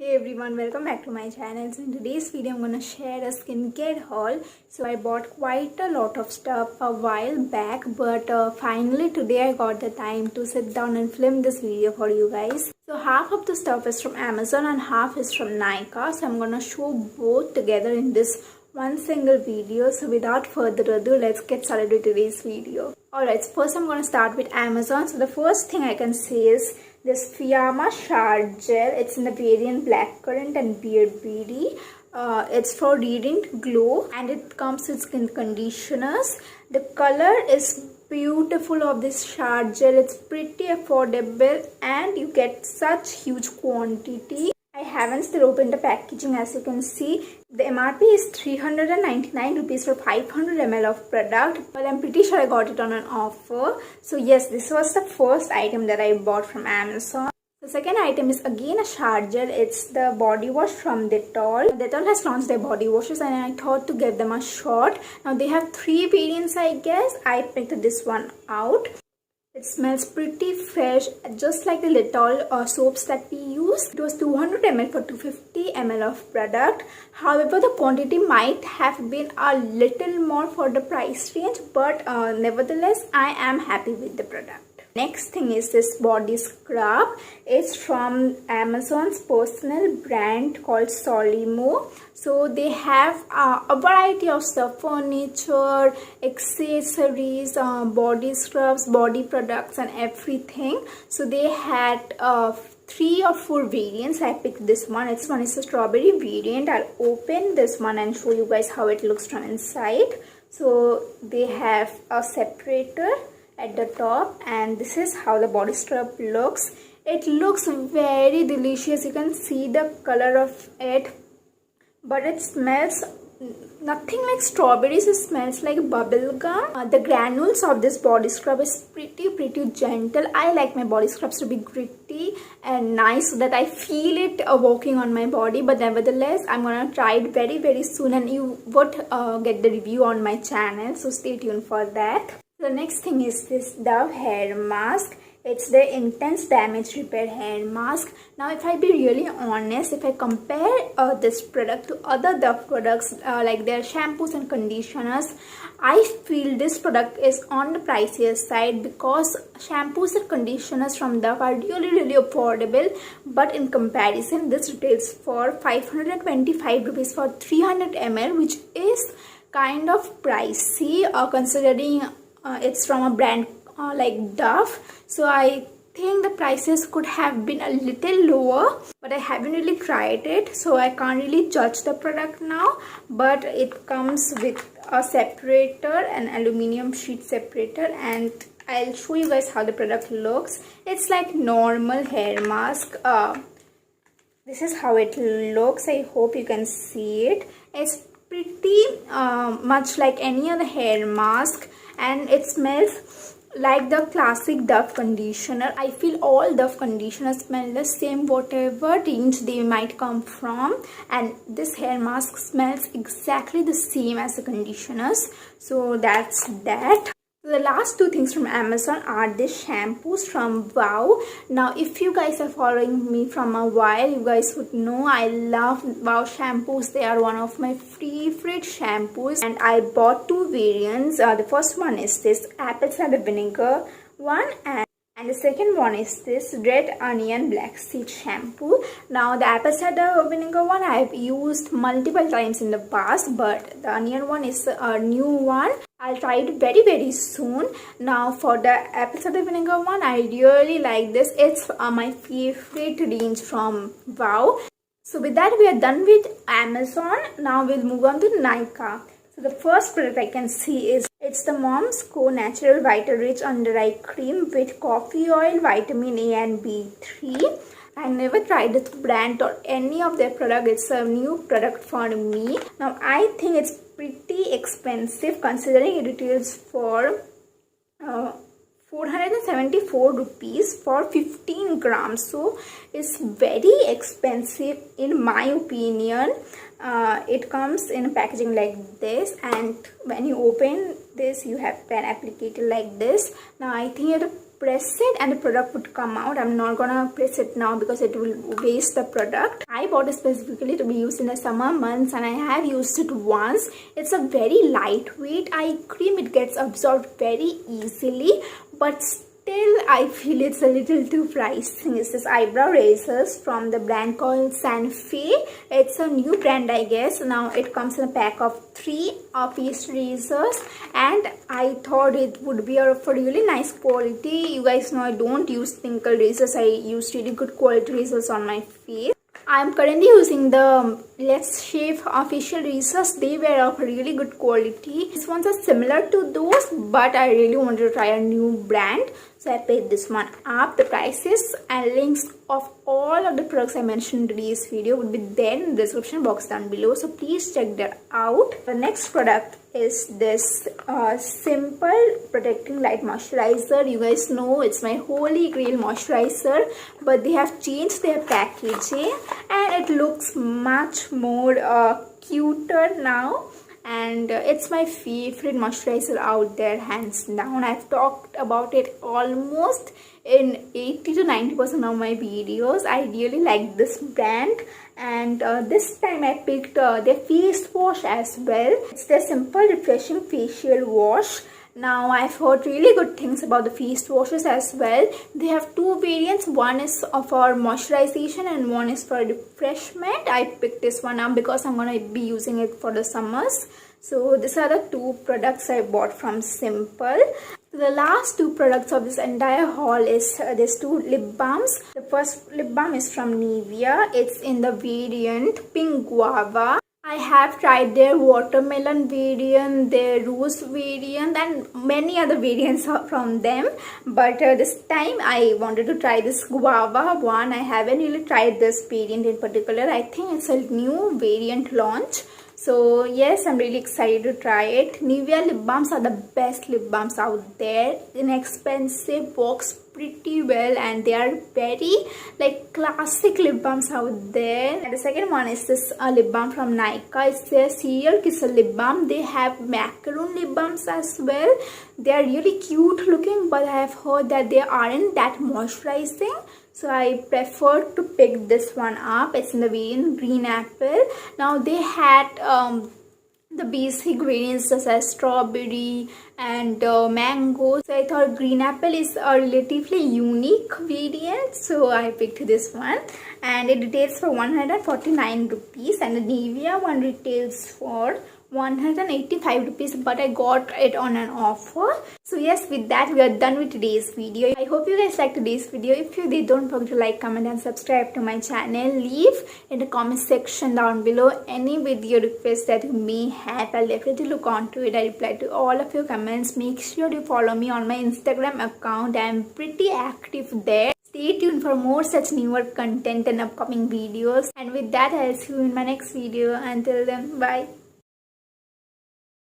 Hey everyone, welcome back to my channel. So in today's video I'm gonna share a skincare haul. So I bought quite a lot of stuff a while back, but finally today I got the time to sit down and film this video for you guys. So half of the stuff is from Amazon and half is from Nykaa. So I'm gonna show both together in this one single video. So without further ado, let's get started with today's video. Alright, so first I'm gonna start with Amazon. So the first thing I can say is this Fiyama Shower Gel. It's in the variant Blackcurrant and Beard Beauty. It's for Radiant Glow and it comes with skin conditioners. The color is beautiful of this shower gel. It's pretty affordable and you get such huge quantity. I haven't still opened the packaging. As you can see, the MRP is 399 rupees for 500 ml of product, but I'm pretty sure I got it on an offer. So yes, this was the first item that I bought from Amazon. The second item is again a shower gel. It's the body wash from Dettol. Dettol has launched their body washes and I thought to give them a shot. Now they have 3 variants, I guess. I picked this one out. It smells pretty fresh, just like the Dettol soaps that we use. It was 200 ml for 250 ml of product. However, the quantity might have been a little more for the price range, but nevertheless, I am happy with the product. Next thing is this body scrub. It's from Amazon's personal brand called Solimo. So they have a variety of stuff: furniture, accessories, body scrubs, body products and everything. So they had 3 or 4 variants. I picked this one. This one is a strawberry variant. I'll open this one and show you guys how it looks from inside. So they have a separator at the top and this is how the body scrub looks. It looks very delicious. You can see the color of it, but it smells nothing like strawberries. It smells like bubble gum. The granules of this body scrub is pretty gentle. I like my body scrubs to be gritty and nice so that I feel it working on my body, but nevertheless I'm gonna try it very soon and you would get the review on my channel, so stay tuned for that. The next thing is this Dove hair mask. It's the Intense Damage Repair hair mask. Now if I be really honest, if I compare this product to other Dove products like their shampoos and conditioners, I feel this product is on the pricier side because shampoos and conditioners from Dove are really affordable, but in comparison this retails for 525 rupees for 300 ml, which is kind of pricey considering it's from a brand like Dove. So I think the prices could have been a little lower, but I haven't really tried it, so I can't really judge the product now. But it comes with a separator, an aluminium sheet separator, and I'll show you guys how the product looks. It's like normal hair mask. This is how it looks. I hope you can see it. It's pretty much like any other hair mask and it smells like the classic Dove conditioner. I feel all Dove conditioners smell the same, whatever range they might come from, and this hair mask smells exactly the same as the conditioners. So that's that. The last 2 things from Amazon are these shampoos from Wow. Now if you guys are following me from a while, you guys would know I love Wow shampoos. They are one of my favorite shampoos and I bought 2 variants. The first one is this apple cider vinegar one and the second one is this red onion black seed shampoo. Now the apple cider vinegar one I've used multiple times in the past, but the onion one is a new one. I'll try it very soon. Now for the apple cider vinegar one, I really like this. It's my favorite range from Wow. So with that we are done with Amazon. Now we'll move on to Nykaa. So the first product I can see is it's the Moms Co Natural Vital Rich Under Eye Cream with coffee oil, vitamin A and B3. I never tried this brand or any of their product. It's a new product for me. Now I think it's pretty expensive considering it retails for 474 rupees for 15 grams. So it's very expensive in my opinion. It comes in packaging like this and when you open this you have pen applicator like this. Now I think press it and the product would come out. I'm not gonna press it now because it will waste the product. I bought it specifically to be used in the summer months and I have used it once. It's a very lightweight eye cream. It gets absorbed very easily, but still I feel it's a little too pricey. It's this eyebrow razors from the brand called Sanfe. It's a new brand, I guess. Now it comes in a pack of 3 piece razors, and I thought it would be of a really nice quality. You guys know I don't use tinkle razors. I use really good quality razors on my face. I'm currently using the Let's Shave official razors. They were of really good quality. These ones are similar to those, but I really wanted to try a new brand, so I picked this one up. The prices and links of all of the products I mentioned in today's video would be there in the description box down below, so please check that out. The next product is this Simple Protecting Light Moisturizer. You guys know it's my holy grail moisturizer, but they have changed their packaging and it looks much more cuter now, and it's my favorite moisturizer out there, hands down. I've talked about it almost in 80 to 90% of my videos. I really like this brand, and this time I picked their face wash as well. It's their Simple Refreshing Facial Wash. Now I've heard really good things about the face washes as well. They have 2 variants. One is for moisturization and one is for refreshment. I picked this one up because I'm gonna be using it for the summers. So these are the 2 products I bought from Simple. The last 2 products of this entire haul is these 2 lip balms. The first lip balm is from Nivea. It's in the variant Pink Guava. I have tried their watermelon variant, their rose variant, and many other variants from them, but this time I wanted to try this guava one. I haven't really tried this variant in particular. I think it's a new variant launch. So yes, I'm really excited to try it. Nivea lip balms are the best lip balms out there. Inexpensive, works pretty well, and they are very like classic lip balms out there. And the second one is this lip balm from Nykaa. It's their Serial Kisser lip balm. They have macaroon lip balms as well. They are really cute looking, but I have heard that they aren't that moisturizing, so I prefer to pick this one up. It's in the variant Green Apple. Now they had the basic variants such as strawberry and mango, so I thought Green Apple is a relatively unique variant, so I picked this one, and it retails for 149 rupees, and the Nivea one retails for 185 rupees, but I got it on an offer. So yes, with that we are done with today's video. I hope you guys liked today's video. If you did, don't forget to like, comment and subscribe to my channel. Leave in the comment section down below any video requests that you may have. I'll definitely look onto it. I reply to all of your comments. Make sure you follow me on my Instagram account. I'm pretty active there. Stay tuned for more such newer content and upcoming videos. And with that, I'll see you in my next video. Until then, bye.